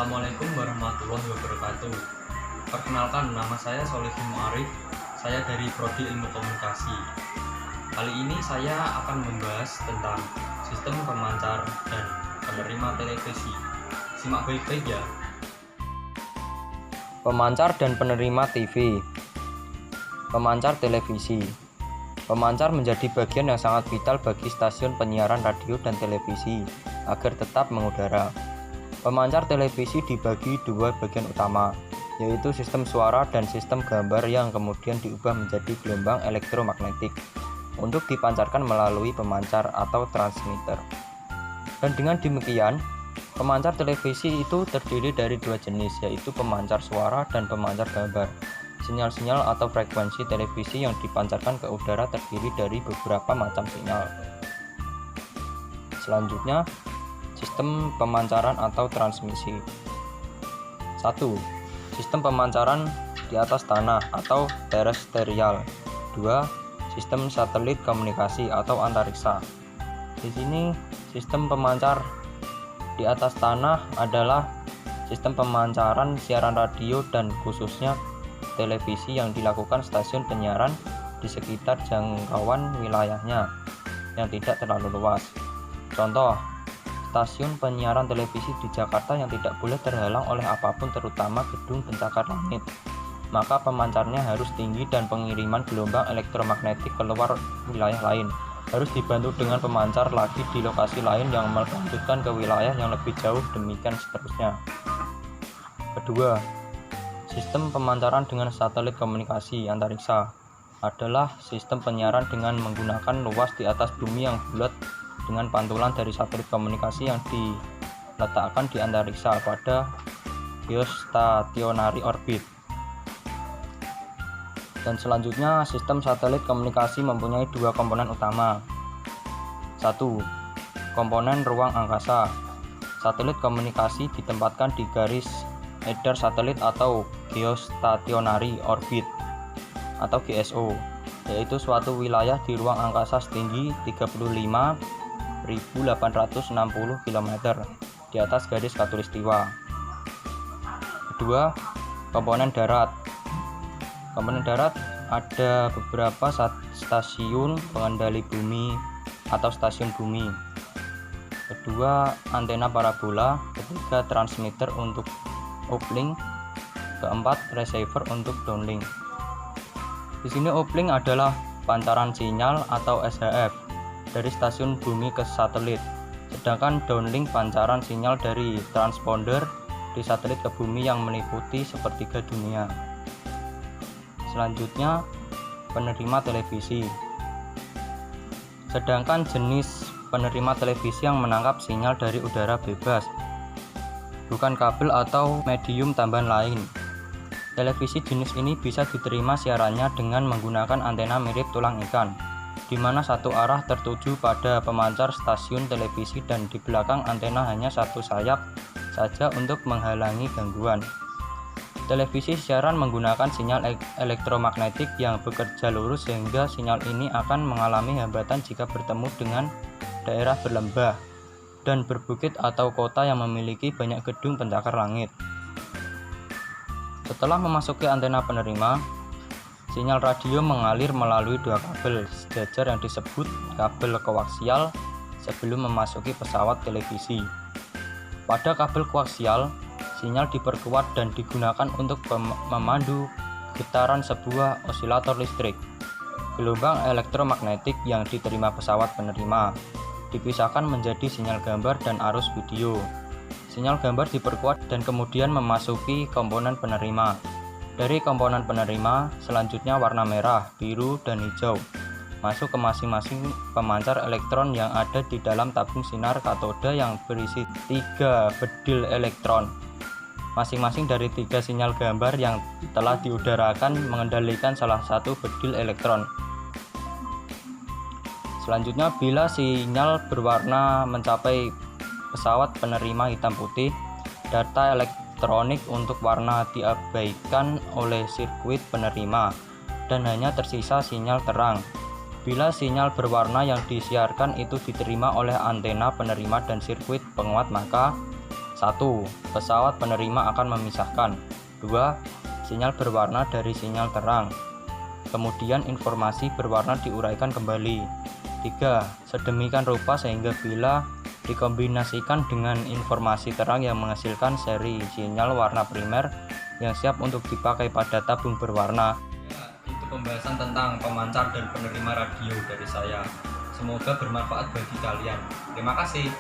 Assalamualaikum warahmatullahi wabarakatuh. Perkenalkan, nama saya Solihin Mu'arif. Saya dari Prodi Ilmu Komunikasi. Kali ini saya akan membahas tentang sistem pemancar dan penerima televisi. Simak baik-baik ya. Pemancar dan penerima TV. Pemancar televisi. Pemancar menjadi bagian yang sangat vital bagi stasiun penyiaran radio dan televisi agar tetap mengudara. Pemancar televisi dibagi dua bagian utama, yaitu sistem suara dan sistem gambar yang kemudian diubah menjadi gelombang elektromagnetik untuk dipancarkan melalui pemancar atau transmitter. Dan dengan demikian, pemancar televisi itu terdiri dari dua jenis, yaitu pemancar suara dan pemancar gambar. Sinyal-sinyal atau frekuensi televisi yang dipancarkan ke udara terdiri dari beberapa macam sinyal. Selanjutnya, sistem pemancaran atau transmisi. 1. Sistem pemancaran di atas tanah atau terestrial. 2. Sistem satelit komunikasi atau antariksa. Di sini sistem pemancar di atas tanah adalah sistem pemancaran siaran radio dan khususnya televisi yang dilakukan stasiun penyiaran di sekitar jangkauan wilayahnya yang tidak terlalu luas. Contoh, stasiun penyiaran televisi di Jakarta yang tidak boleh terhalang oleh apapun terutama gedung pencakar langit. Maka pemancarnya harus tinggi dan pengiriman gelombang elektromagnetik keluar wilayah lain harus dibantu dengan pemancar lagi di lokasi lain yang melanjutkan ke wilayah yang lebih jauh, demikian seterusnya. Kedua, sistem pemancaran dengan satelit komunikasi antariksa adalah sistem penyiaran dengan menggunakan luas di atas bumi yang bulat dengan pantulan dari satelit komunikasi yang diletakkan di antariksa pada geostationary orbit. Dan selanjutnya, sistem satelit komunikasi mempunyai dua komponen utama. 1. Komponen ruang angkasa. Satelit komunikasi ditempatkan di garis edar satelit atau geostationary orbit atau GSO, yaitu suatu wilayah di ruang angkasa setinggi 35.860 km di atas garis khatulistiwa. Kedua, komponen darat. Komponen darat ada beberapa stasiun pengendali bumi atau stasiun bumi. Kedua, antena parabola. Ketiga, transmitter untuk uplink. Keempat, receiver untuk downlink. Di sini uplink adalah pancaran sinyal atau SHF dari stasiun bumi ke satelit, sedangkan downlink pancaran sinyal dari transponder di satelit ke bumi yang meliputi sepertiga dunia. Selanjutnya, penerima televisi. Sedangkan jenis penerima televisi yang menangkap sinyal dari udara bebas, bukan kabel atau medium tambahan lain. Televisi jenis ini bisa diterima siarannya dengan menggunakan antena mirip tulang ikan, di mana satu arah tertuju pada pemancar stasiun televisi dan di belakang antena hanya satu sayap saja untuk menghalangi gangguan. Televisi siaran menggunakan sinyal elektromagnetik yang bekerja lurus sehingga sinyal ini akan mengalami hambatan jika bertemu dengan daerah berlembah dan berbukit atau kota yang memiliki banyak gedung pencakar langit. Setelah memasuki antena penerima, sinyal radio mengalir melalui dua kabel sejajar yang disebut kabel koaksial sebelum memasuki pesawat televisi. Pada kabel koaksial, sinyal diperkuat dan digunakan untuk memandu getaran sebuah osilator listrik. Gelombang elektromagnetik yang diterima pesawat penerima dipisahkan menjadi sinyal gambar dan arus video. Sinyal gambar diperkuat dan kemudian memasuki komponen penerima. Dari komponen penerima, selanjutnya warna merah, biru, dan hijau masuk ke masing-masing pemancar elektron yang ada di dalam tabung sinar katoda yang berisi 3 bedil elektron. Masing-masing dari 3 sinyal gambar yang telah diudarakan mengendalikan salah satu bedil elektron. Selanjutnya, bila sinyal berwarna mencapai pesawat penerima hitam putih, data elektronik untuk warna diabaikan oleh sirkuit penerima dan hanya tersisa sinyal terang. Bila sinyal berwarna yang disiarkan itu diterima oleh antena penerima dan sirkuit penguat, maka 1. Pesawat penerima akan memisahkan. 2. Sinyal berwarna dari sinyal terang. Kemudian informasi berwarna diuraikan kembali. 3. Sedemikian rupa sehingga bila dikombinasikan dengan informasi terang yang menghasilkan seri sinyal warna primer yang siap untuk dipakai pada tabung berwarna. Ya, itu pembahasan tentang pemancar dan penerima radio dari saya. Semoga bermanfaat bagi kalian. Terima kasih.